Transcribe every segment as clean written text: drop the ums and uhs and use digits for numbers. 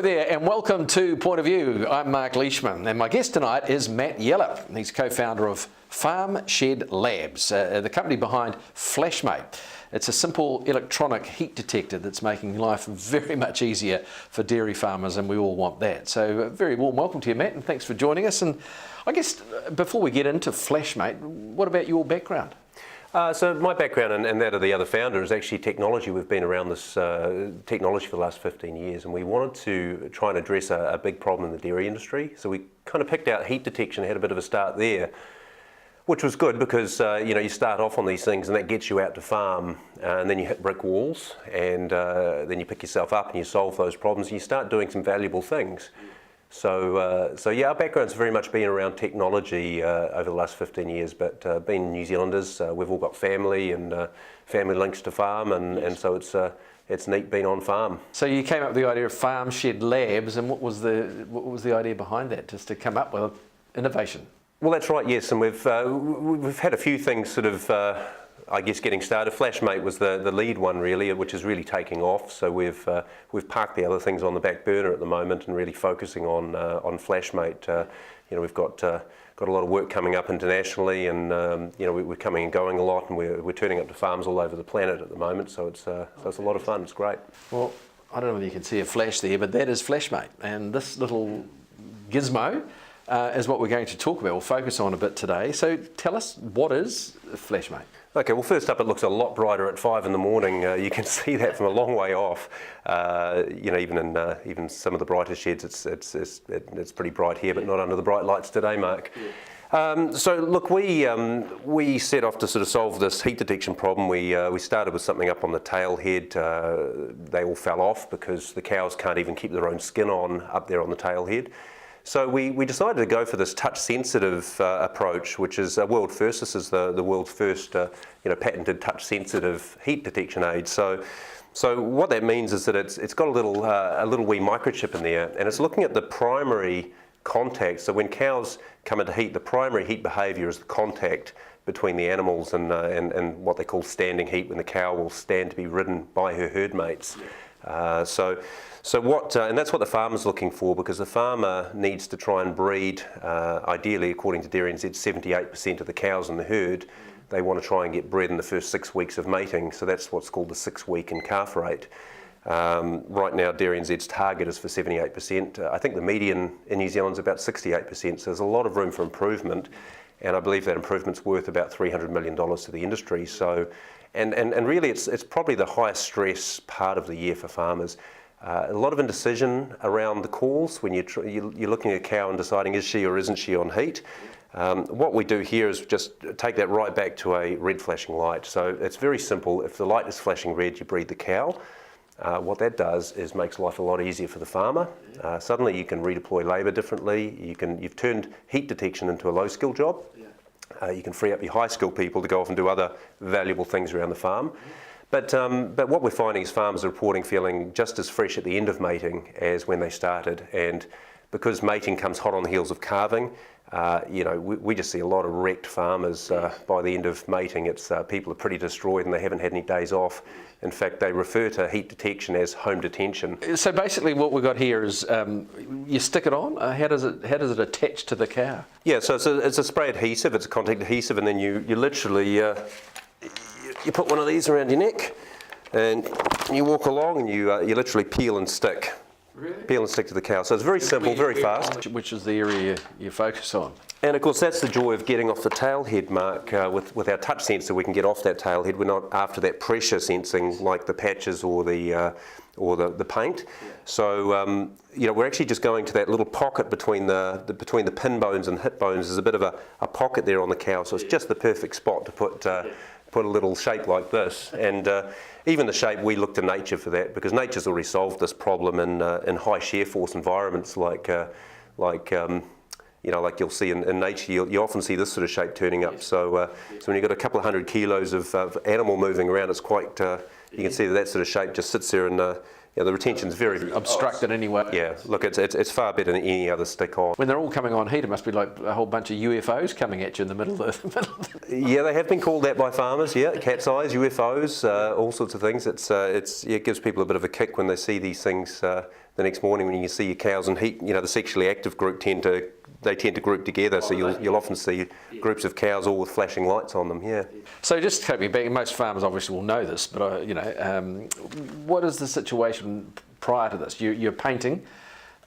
Hello there and welcome to Point of View. I'm Mark Leishman and my guest tonight is Matt Yeller. He's co-founder of Farm Shed Labs, the company behind FlashMate. It's a simple electronic heat detector that's making life very much easier for dairy farmers, and we all want that. So a very warm welcome to you, Matt, and thanks for joining us. And I guess before we get into FlashMate, what about your background? So my background and that of the other founder is actually technology. We've been around this technology for the last 15 years, and we wanted to try and address a big problem in the dairy industry. So we kind of picked out heat detection, had a bit of a start there, which was good because you start off on these things and that gets you out to farm, and then you hit brick walls, and then you pick yourself up and you solve those problems and you start doing some valuable things. So yeah, our background's very much been around technology over the last 15 years, but being New Zealanders, we've all got family and family links to farm, and so it's neat being on farm. So you came up with the idea of Farm Shed Labs, and what was the idea behind that, just to come up with innovation? Well, that's right, yes, and we've had a few things sort of I guess getting started. FlashMate was the lead one really, which is really taking off. So we've parked the other things on the back burner at the moment and really focusing on FlashMate. We've got a lot of work coming up internationally, and we're coming and going a lot, and we're turning up to farms all over the planet at the moment. So it's a lot of fun. It's great. Well, I don't know whether you can see a flash there, but that is FlashMate, and this little gizmo is what we're going to talk about. We'll focus on a bit today. So tell us, what is FlashMate? Okay, well, first up, it looks a lot brighter at 5 in the morning. You can see that from a long way off. Even some of the brighter sheds, it's pretty bright here, but not under the bright lights today, Mark. Yeah. So look, we set off to sort of solve this heat detection problem. We started with something up on the tail head. They all fell off because the cows can't even keep their own skin on up there on the tail head. So we decided to go for this touch-sensitive approach, which is a world first. This is the world's first patented touch-sensitive heat detection aid. So what that means is that it's got a little wee microchip in there, and it's looking at the primary contact. So when cows come into heat, the primary heat behaviour is the contact between the animals and what they call standing heat, when the cow will stand to be ridden by her herd mates. And that's what the farmer's looking for, because the farmer needs to try and breed, ideally, according to Dairy NZ, 78% of the cows in the herd. They want to try and get bred in the first 6 weeks of mating, so that's what's called the 6-week in calf rate. Right now, Dairy NZ's target is for 78%. I think the median in New Zealand is about 68%, so there's a lot of room for improvement, and I believe that improvement's worth about $300 million to the industry. So, and really, it's probably the highest stress part of the year for farmers. A lot of indecision around the calls when you're looking at a cow and deciding is she or isn't she on heat. What we do here is just take that right back to a red flashing light. So it's very simple. If the light is flashing red, you breed the cow. What that does is makes life a lot easier for the farmer. Suddenly you can redeploy labour differently. You've turned heat detection into a low-skill job. You can free up your high-skill people to go off and do other valuable things around the farm. But what we're finding is farmers are reporting feeling just as fresh at the end of mating as when they started. And because mating comes hot on the heels of calving, we just see a lot of wrecked farmers by the end of mating. It's people are pretty destroyed and they haven't had any days off. In fact, they refer to heat detection as home detention. So basically, what we've got here is you stick it on. How does it attach to the cow? Yeah, so it's a spray adhesive. It's a contact adhesive, and then you literally. You put one of these around your neck, and you walk along, and you literally peel and stick. Really? Peel and stick to the cow. So it's very simple, very fast. Which is the area you focus on. And of course, that's the joy of getting off the tail head, Mark. With our touch sensor, we can get off that tail head. We're not after that pressure sensing like the patches or the paint. Yeah. So we're actually just going to that little pocket between the pin bones and hip bones. There's a bit of a pocket there on the cow, so it's just the perfect spot to put a little shape like this. And even the shape, we look to nature for that, because nature's already solved this problem in high shear force environments like you'll see in nature. You often see this sort of shape turning up. So when you've got a couple of 100 kilos of animal moving around, it's quite you can see that sort of shape just sits there the retention's very obstructed anyway. Yeah, look, it's far better than any other stick-on. When they're all coming on heat, it must be like a whole bunch of UFOs coming at you in the middle of the Yeah, they have been called that by farmers. Yeah, cat's eyes, UFOs, all sorts of things. It gives people a bit of a kick when they see these things the next morning when you see your cows in heat. The sexually active group tend to group together, so you'll often see groups of cows all with flashing lights on them. Yeah. So just to take me back, most farmers obviously will know this, but what is the situation prior to this? You're painting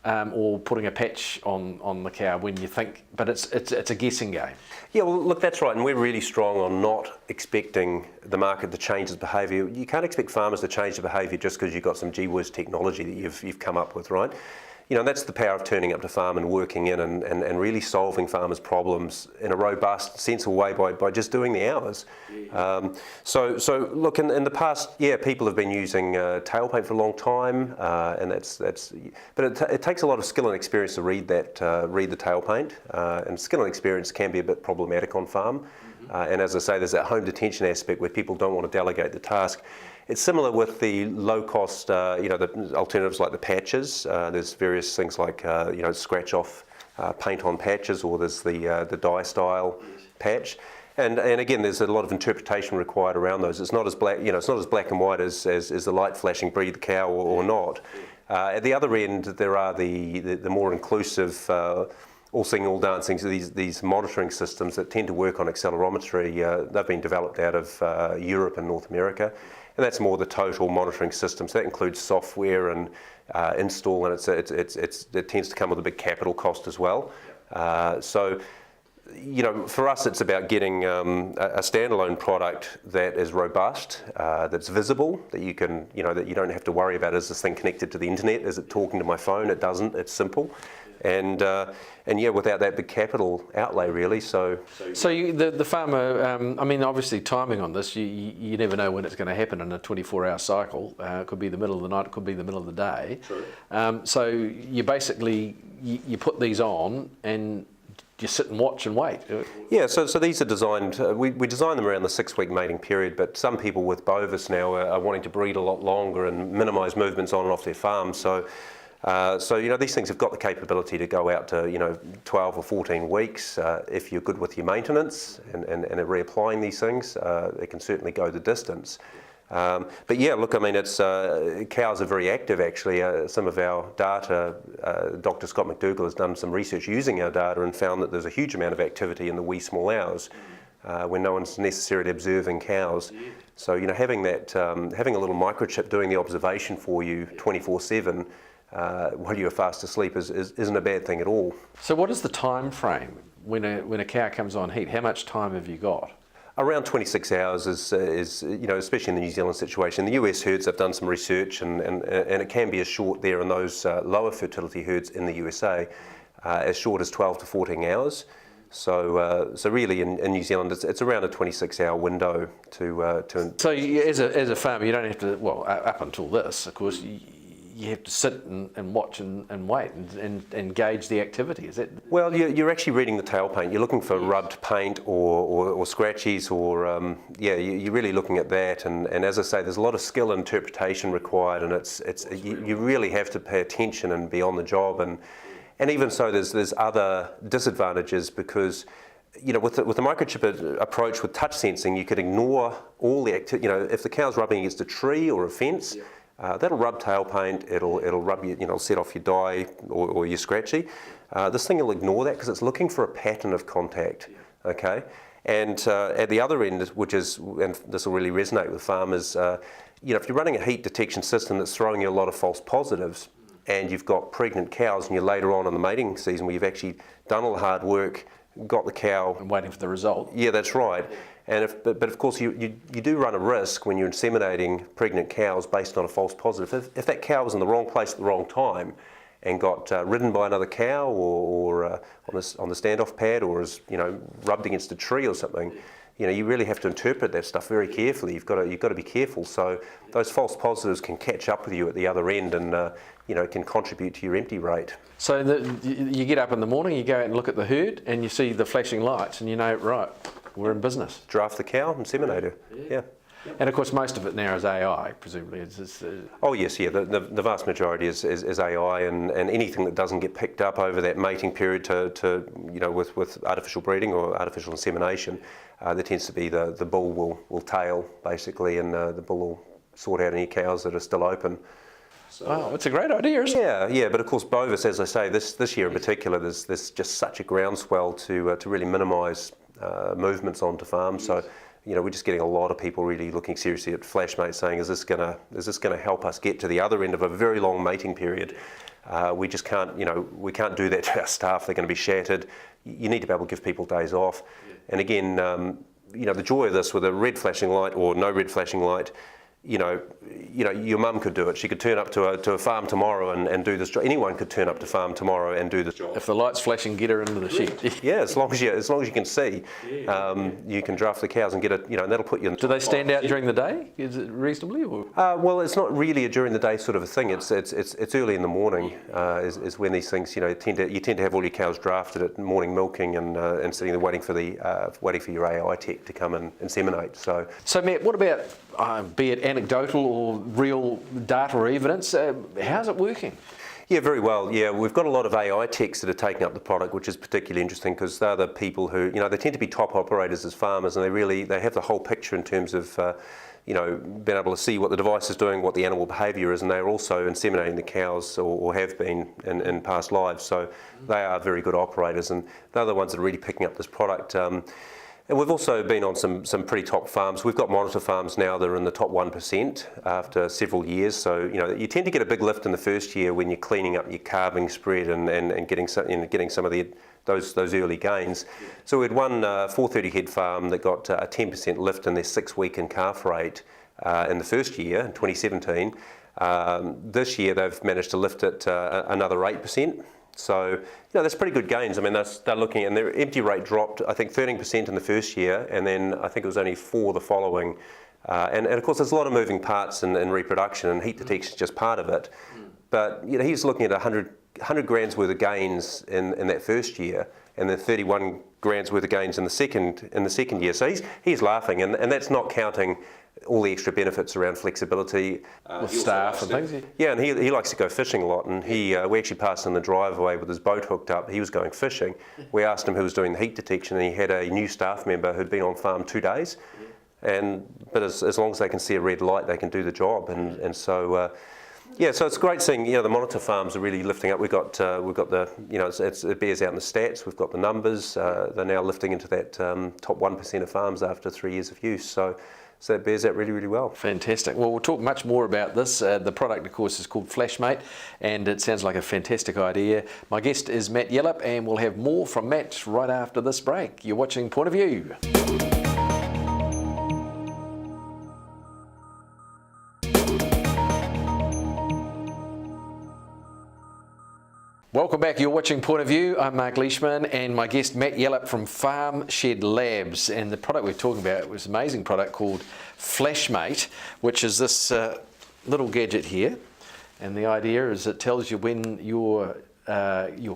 or putting a patch on the cow when you think, but it's a guessing game. Yeah, well, look, that's right, and we're really strong on not expecting the market to change its behaviour. You can't expect farmers to change their behaviour just because you've got some gee whiz technology that you've come up with, right? That's the power of turning up to farm and working in and really solving farmers' problems in a robust, sensible way by just doing the hours. So look, in the past, people have been using tail paint for a long time, and but it takes a lot of skill and experience to read the tail paint, and skill and experience can be a bit problematic on farm. And as I say, there's that home detention aspect where people don't want to delegate the task. It's similar with the low-cost, the alternatives like the patches. There's various things like, scratch-off paint on patches, or there's the dye-style patch. And again, there's a lot of interpretation required around those. It's not as black, it's not as black and white as the light flashing breed the cow or not. At the other end, there are the more inclusive, all singing, all dancing, so these monitoring systems that tend to work on accelerometry. They've been developed out of Europe and North America. And that's more the total monitoring system. So that includes software and install, and it tends to come with a big capital cost as well. So, for us, it's about getting a standalone product that is robust, that's visible, that you can, that you don't have to worry about, is this thing connected to the internet? Is it talking to my phone? It doesn't. It's simple. And without that big capital outlay, really. So the farmer, obviously timing on this, you never know when it's going to happen in a 24-hour cycle. It could be the middle of the night, it could be the middle of the day. True. So you basically, you put these on and you sit and watch and wait. Yeah, so these are designed, we design them around the 6-week mating period, but some people with Bovis now are wanting to breed a lot longer and minimise movements on and off their farm. So these things have got the capability to go out to 12 or 14 weeks if you're good with your maintenance and reapplying these things. They can certainly go the distance. But yeah, look, it's cows are very active actually. Some of our data, Dr. Scott McDougall has done some research using our data and found that there's a huge amount of activity in the wee small hours when no one's necessarily observing cows. So having a little microchip doing the observation for you 24/7. While you're fast asleep isn't a bad thing at all. So what is the time frame when a cow comes on heat? How much time have you got? Around 26 hours is especially in the New Zealand situation. The US herds have done some research and it can be as short there in those lower fertility herds in the USA, as short as 12 to 14 hours. So really in New Zealand it's around a 26-hour window to. So as a farmer you don't have to, well, up until this, of course, you have to sit and watch and wait and gauge the activity. Is that? Well, you're actually reading the tail paint. You're looking for rubbed paint or scratchies or you're really looking at that. And as I say, there's a lot of skill and interpretation required, and you really have to pay attention and be on the job. And even so, there's other disadvantages because. With the microchip approach with touch sensing, you could ignore all the activity. If the cow's rubbing against a tree or a fence. That'll rub tail paint, it'll rub you, set off your dye or your scratchy. This thing will ignore that because it's looking for a pattern of contact, okay? And at the other end, and this will really resonate with farmers, if you're running a heat detection system that's throwing you a lot of false positives and you've got pregnant cows and you're later on in the mating season where you've actually done all the hard work, got the cow. And waiting for the result. Yeah, that's right. And but of course you do run a risk when you're inseminating pregnant cows based on a false positive. If that cow was in the wrong place at the wrong time and got ridden by another cow or on the standoff pad or is rubbed against a tree or something, you really have to interpret that stuff very carefully. You've got to be careful. So those false positives can catch up with you at the other end and can contribute to your empty rate. So you get up in the morning, you go out and look at the herd, and you see the flashing lights, and right, we're in business. Draft the cow, inseminate her. Yeah. And of course, most of it now is AI, presumably. Oh yes, yeah. The vast majority is AI, and anything that doesn't get picked up over that mating period to with artificial breeding or artificial insemination, there tends to be the bull will tail basically, and the bull will sort out any cows that are still open. So, wow, it's a great idea, isn't it? Yeah. But of course, Bovis, as I say, this year in particular, there's just such a groundswell to really minimise movements onto farms. So, we're just getting a lot of people really looking seriously at FlashMate, saying, is this gonna help us get to the other end of a very long mating period? We just can't, we can't do that to our staff. They're going to be shattered. You need to be able to give people days off. And again, the joy of this with a red flashing light or no red flashing light, your mum could do it. She could turn up to a farm tomorrow and do this job. Anyone could turn up to farm tomorrow and do this job. If the light's flashing, get her into the shed. Yeah, as long as you can see, you can draft the cows and get it. And that'll put you in. Do they stand out during the day? Is it reasonably? Or? Well, it's not really a during the day sort of a thing. It's early in the morning is when these things. You tend to have all your cows drafted at morning milking and sitting there waiting for your AI tech to come and inseminate. So Matt, what about be it anecdotal or real data or evidence, how's it working? Yeah, very well. Yeah, we've got a lot of AI techs that are taking up the product, which is particularly interesting because they're the people who, they tend to be top operators as farmers, and they have the whole picture in terms of, being able to see what the device is doing, what the animal behaviour is, and they're also inseminating the cows or have been in past lives. So they are very good operators, and they're the ones that are really picking up this product. And we've also been on some pretty top farms. We've got monitor farms now that are in the top 1% after several years. So you tend to get a big lift in the first year when you're cleaning up your calving spread and getting some of those early gains. So we had one 430 head farm that got a 10% lift in their 6-week in calf rate in the first year in 2017. This year they've managed to lift it another 8%. So, that's pretty good gains. I mean, they're looking, and their empty rate dropped, I think, 13% in the first year, and then I think it was only 4% the following. And of course, there's a lot of moving parts in reproduction, and heat detection is just part of it. But, he's looking at 100 grand's worth of gains in that first year, and then 31 grand's worth of gains in the second year. So he's laughing, and that's not counting all the extra benefits around flexibility. With staff and things? Yeah, and he likes to go fishing a lot, and we actually passed in the driveway with his boat hooked up. He was going fishing. We asked him who was doing the heat detection, and he had a new staff member who'd been on farm 2 days. But as long as they can see a red light, they can do the job. And so, so it's great seeing, the monitor farms are really lifting up. We've got the, it bears out in the stats. We've got the numbers. They're now lifting into that top 1% of farms after 3 years of use. So it bears out really, really well. Fantastic. Well, we'll talk much more about this. The product, of course, is called FlashMate, and it sounds like a fantastic idea. My guest is Matt Yellop, and we'll have more from Matt right after this break. You're watching Point of View. Welcome back. You're watching Point of View. I'm Mark Leishman, and my guest Matt Yellop from Farm Shed Labs. And the product we're talking about was an amazing product called FlashMate, which is this little gadget here. And the idea is it tells you when your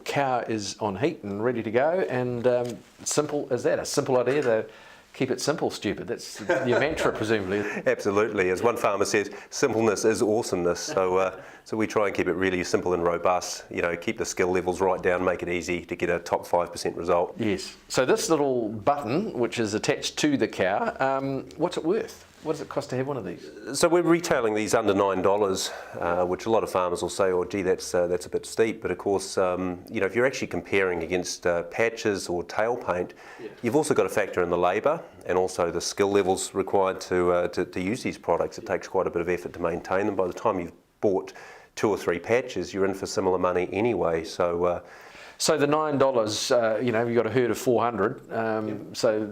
cow is on heat and ready to go. And simple as that. A simple idea to keep it simple, stupid. That's your mantra, presumably. Absolutely. As one farmer says, simpleness is awesomeness. So we try and keep it really simple and robust. Keep the skill levels right down, make it easy to get a top 5% result. Yes. So this little button, which is attached to the cow, what's it worth? What does it cost to have one of these? So we're retailing these under $9, which a lot of farmers will say, "Oh, gee, that's a bit steep." But of course, if you're actually comparing against patches or tail paint, you've also got to factor in the labour and also the skill levels required to use these products. It takes quite a bit of effort to maintain them. By the time you've bought 2 or 3 patches, you're in for similar money anyway. So the $9, you've got a herd of 400. So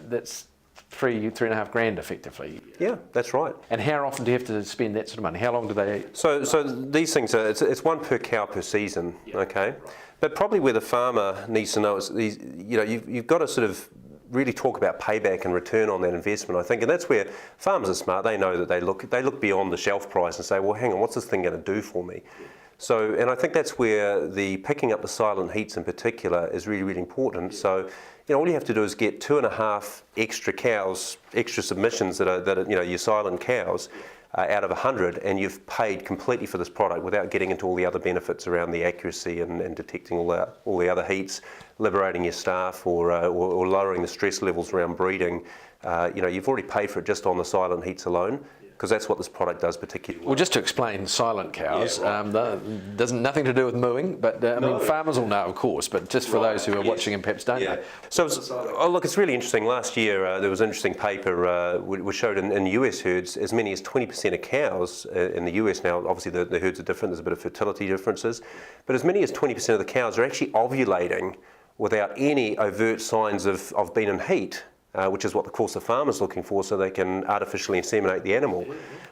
that's $3.5 grand effectively. Yeah, that's right. And how often do you have to spend that sort of money? How long do they? So these things are it's one per cow per season. Okay, but probably where the farmer needs to know is you've got to sort of really talk about payback and return on that investment, I think, and that's where farmers are smart. They know that they look beyond the shelf price and say, well, hang on, what's this thing going to do for me? So, and I think that's where the picking up the silent heats in particular is really, really important. So, all you have to do is get 2.5 extra cows, extra submissions that are your silent cows, out of 100, and you've paid completely for this product without getting into all the other benefits around the accuracy and detecting all the other heats, liberating your staff, or lowering the stress levels around breeding. You've already paid for it just on the silent heats alone, because that's what this product does particularly. Well, just to explain silent cows, nothing to do with mooing, but I mean, farmers will know, of course, but just for those who are watching and perhaps don't know. So, look, it's really interesting. Last year, there was an interesting paper which showed in US herds, as many as 20% of cows in the US now, obviously the herds are different, there's a bit of fertility differences, but as many as 20% of the cows are actually ovulating without any overt signs of being in heat. Which is what, of course, the farmer's looking for, so they can artificially inseminate the animal,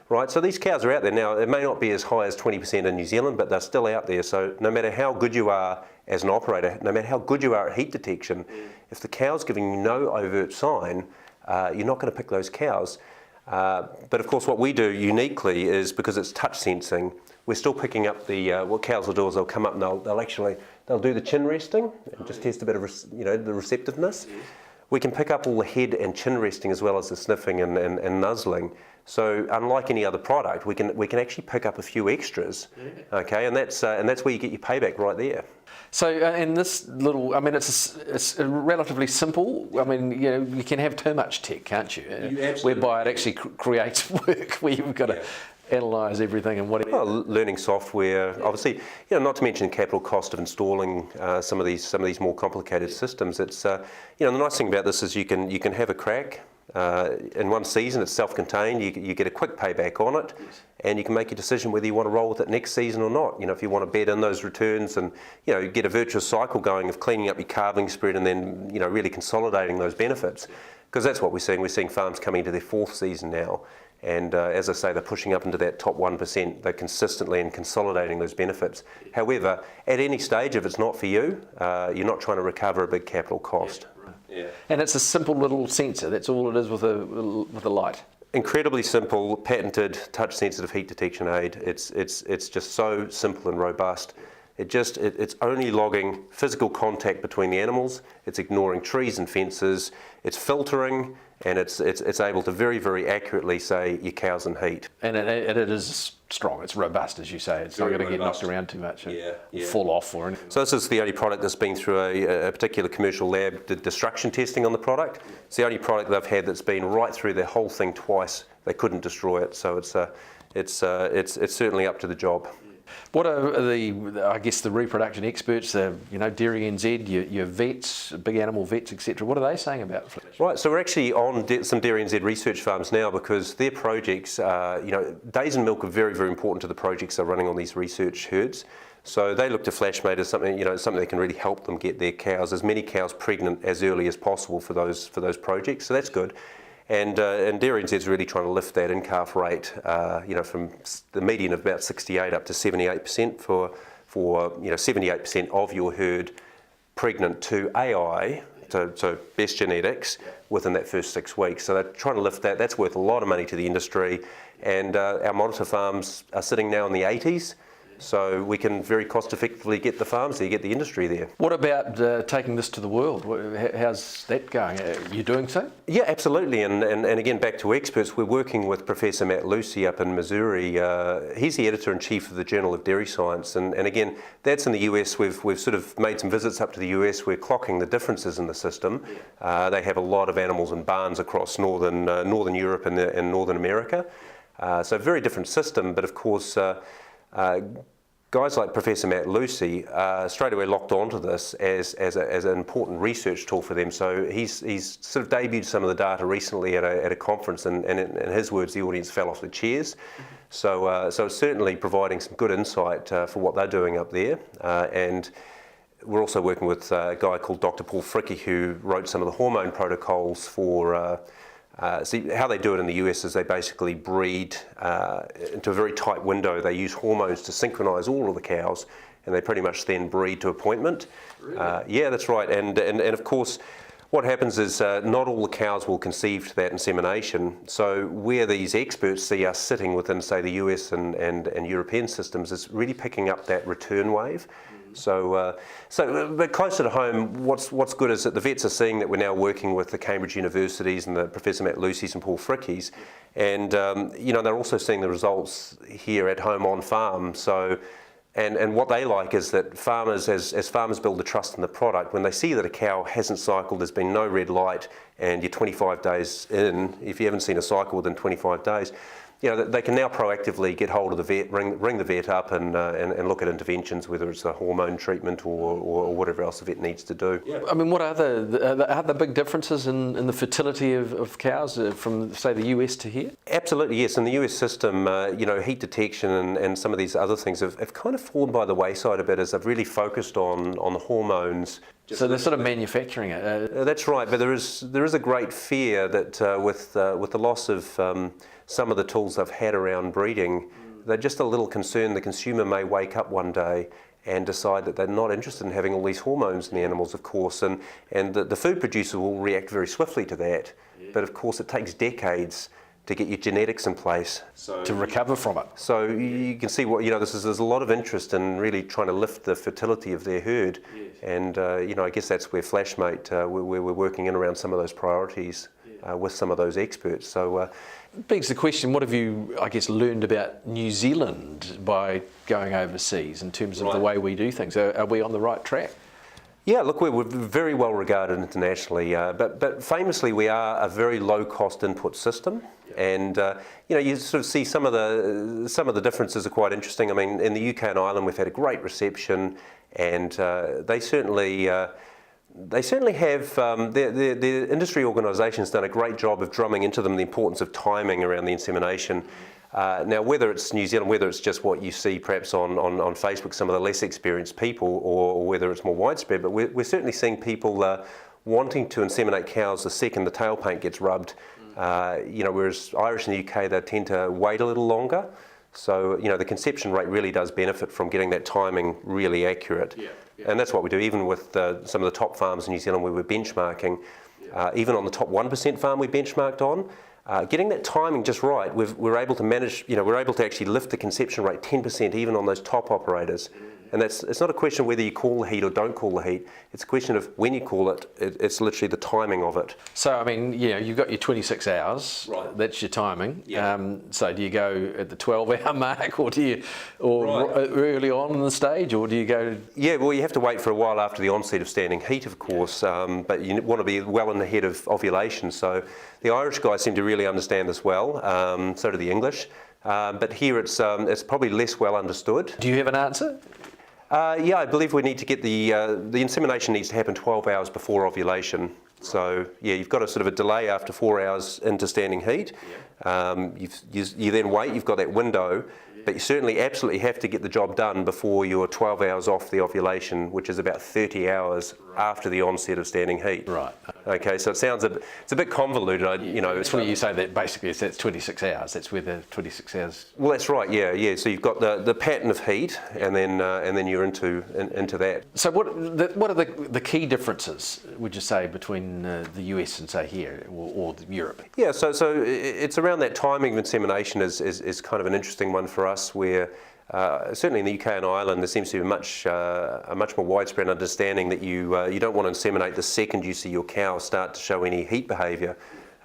right? So these cows are out there now. It may not be as high as 20% in New Zealand, but they're still out there. So no matter how good you are as an operator, no matter how good you are at heat detection, if the cow's giving you no overt sign, you're not going to pick those cows. But of course, what we do uniquely is, because it's touch sensing, we're still picking up what cows will do is they'll come up and they'll do the chin resting and just test a bit of the receptiveness. We can pick up all the head and chin resting as well as the sniffing and nuzzling. So unlike any other product, we can actually pick up a few extras, okay, and that's where you get your payback right there. So in this little, I mean, it's relatively simple. I mean, you can have too much tech, can't you? Whereby it actually creates work where you've got to analyse everything and whatever. Well, learning software, obviously, not to mention capital cost of installing some of these more complicated systems. It's the nice thing about this is you can have a crack in one season. It's self-contained. You get a quick payback on it, and you can make a decision whether you want to roll with it next season or not. If you want to bed in those returns and you get a virtuous cycle going of cleaning up your calving spread and then really consolidating those benefits, because that's what we're seeing. We're seeing farms coming into their 4th season now. And as I say, they're pushing up into that top 1%. They're consistently and consolidating those benefits. However, at any stage, if it's not for you, you're not trying to recover a big capital cost. Yeah. And it's a simple little sensor. That's all it is with a light. Incredibly simple, patented, touch-sensitive heat detection aid. It's just so simple and robust. It's only logging physical contact between the animals. It's ignoring trees and fences. It's filtering, and it's able to very, very accurately say your cow's in heat. And it is strong. It's robust, as you say. It's not going to get knocked around too much and fall off or anything. So this is the only product that's been through a particular commercial lab, did destruction testing on the product. It's the only product they've had that's been right through the whole thing twice. They couldn't destroy it, so it's certainly up to the job. What are the reproduction experts, Dairy NZ, your vets, big animal vets, etc. What are they saying about Flash? Right, so we're actually on some Dairy NZ research farms now, because their projects, days and milk are very, very important to the projects they're running on these research herds. So they look to FlashMate as something that can really help them get their cows, as many cows pregnant as early as possible for those projects. So that's good. And Dairy NZ is really trying to lift that in-calf rate, from the median of about 68 up to 78% for 78% of your herd pregnant to AI, so best genetics, within that first 6 weeks. So they're trying to lift that. That's worth a lot of money to the industry. And our monitor farms are sitting now in the 80s. So we can very cost effectively get the farms there, get the industry there. What about taking this to the world? How's that going? Are you doing so? Yeah, absolutely. And again, back to experts, we're working with Professor Matt Lucy up in Missouri. He's the editor-in-chief of the Journal of Dairy Science. And again, that's in the US. We've sort of made some visits up to the US. We're clocking the differences in the system. They have a lot of animals in barns across northern Europe and Northern America. So very different system, but of course, guys like Professor Matt Lucy straight away locked onto this as an important research tool for them. So he's sort of debuted some of the data recently at a conference, and in his words, the audience fell off the chairs. So it's certainly providing some good insight for what they're doing up there. And we're also working with a guy called Dr. Paul Fricke, who wrote some of the hormone protocols for. See, how they do it in the US is they basically breed into a very tight window. They use hormones to synchronise all of the cows, and they pretty much then breed to appointment. Really? Yeah, that's right. And of course, What happens is not all the cows will conceive to that insemination. So where these experts see us sitting within, say, the US and European systems is really picking up that return wave. So but closer to home, what's good is that the vets are seeing that we're now working with the Cambridge universities and the Professor Matt Lucy's and Paul Fricke's, and they're also seeing the results here at home on farm. So. And what they like is that farmers, as farmers build the trust in the product, when they see that a cow hasn't cycled, there's been no red light, and you're 25 days in, if you haven't seen a cycle within 25 days, they can now proactively get hold of the vet, ring the vet up and look at interventions, whether it's a hormone treatment or whatever else the vet needs to do. Yeah. I mean, what are the big differences in the fertility of cows from, say, the US to here? Absolutely, yes. In the US system, heat detection and some of these other things have kind of fallen by the wayside a bit as they've really focused on the hormones. So they're sort of manufacturing it. That's right, but there is a great fear that with the loss of some of the tools they've had around breeding, they're just a little concerned the consumer may wake up one day and decide that they're not interested in having all these hormones in the animals, of course, and the food producer will react very swiftly to that. Yeah. But of course it takes decades to get your genetics in place. To recover from it. So you can see there's a lot of interest in really trying to lift the fertility of their herd. Yes. And I guess that's where FlashMate, we're working in around some of those priorities with some of those experts. So begs the question, what have you, I guess, learned about New Zealand by going overseas in terms of the way we do things? Are we on the right track? Yeah, look, we're very well regarded internationally, but famously we are a very low-cost input system, and you sort of see some of the differences are quite interesting. I mean, in the UK and Ireland, we've had a great reception, and they certainly have the industry organisations done a great job of drumming into them the importance of timing around the insemination. Now, whether it's New Zealand, whether it's just what you see perhaps on Facebook, some of the less experienced people, or whether it's more widespread, but we're certainly seeing people wanting to inseminate cows the second the tail paint gets rubbed. Whereas Irish and the UK, they tend to wait a little longer. So, the conception rate really does benefit from getting that timing really accurate. Yeah. And that's what we do, even with some of the top farms in New Zealand where we're benchmarking. Even on the top 1% farm we benchmarked on, getting that timing just right, we're able to manage, we're able to actually lift the conception rate 10% even on those top operators. And it's not a question whether you call the heat or don't call the heat. It's a question of when you call it, it's literally the timing of it. So, I mean, you've got your 26 hours. Right. That's your timing. Yeah. So do you go at the 12-hour mark or early on in the stage, or do you go... Yeah, well, you have to wait for a while after the onset of standing heat, of course, but you want to be well in the head of ovulation. So the Irish guys seem to really understand this well, so do the English. But here it's probably less well understood. Do you have an answer? Yeah, I believe we need to get the insemination needs to happen 12 hours before ovulation. So yeah, you've got a sort of a delay after 4 hours into standing heat. Yeah. You then wait, you've got that window, but you certainly absolutely have to get the job done before you're 12 hours off the ovulation, which is about 30 hours after the onset of standing heat. Right. Okay, so it's a bit convoluted, It's funny you say that basically that's 26 hours. That's where the 26 hours... Well, that's right, yeah. So you've got the pattern of heat, and then you're into that. So what are the key differences, would you say, between the US and, say, here, or Europe? Yeah, so it's around that timing of insemination is kind of an interesting one for us, where certainly in the UK and Ireland there seems to be a much more widespread understanding that you don't want to inseminate the second you see your cow start to show any heat behaviour.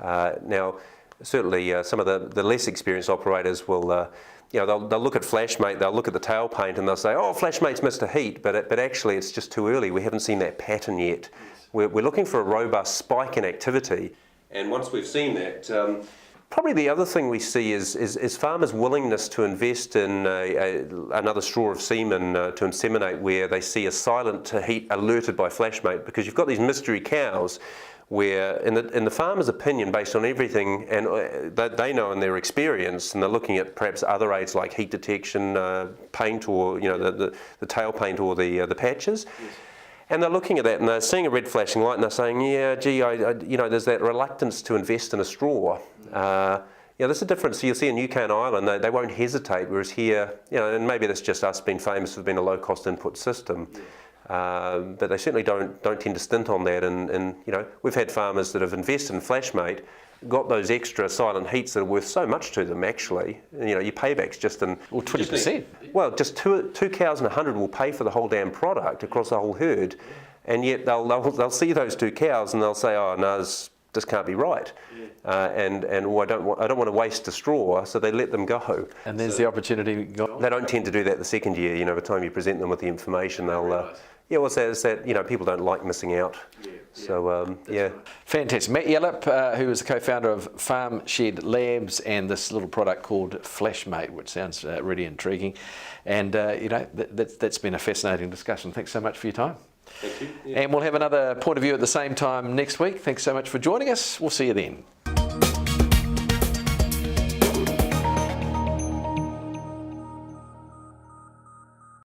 Now, certainly some of the less experienced operators will they'll look at FlashMate, they'll look at the tail paint and they'll say, oh, FlashMate's missed a heat, but actually it's just too early, we haven't seen that pattern yet. We're looking for a robust spike in activity, and once we've seen that, probably the other thing we see is farmers' willingness to invest in another straw of semen to inseminate where they see a silent heat alerted by FlashMate, because you've got these mystery cows where, in the farmer's opinion, based on everything and that they know in their experience, and they're looking at perhaps other aids like heat detection, paint, or the tail paint or the patches. Yes. And they're looking at that and they're seeing a red flashing light and they're saying, yeah, gee, there's that reluctance to invest in a straw. There's a difference. You'll see in UK and Ireland, they won't hesitate, whereas here, and maybe that's just us being famous for being a low-cost input system. but they certainly don't tend to stint on that. And you know, we've had farmers that have invested in FlashMate, got those extra silent heats that are worth so much to them actually. You know, your payback's just in... Well, 20%. Well, just two cows and 100 will pay for the whole damn product across the whole herd, and yet they'll see those 2 cows and they'll say, oh no, this can't be right. And I don't want to waste a straw, so they let them go. And there's the opportunity. They don't tend to do that the second year. You know, by the time you present them with the information, they'll... yeah, well, it's that, you know, people don't like missing out. So, yeah. Fantastic. Matt Yellop, who is the co-founder of Farm Shed Labs and this little product called FlashMate, which sounds really intriguing. And, you know, that's been a fascinating discussion. Thanks so much for your time. Thank you. Yeah. And we'll have another point of view at the same time next week. Thanks so much for joining us. We'll see you then.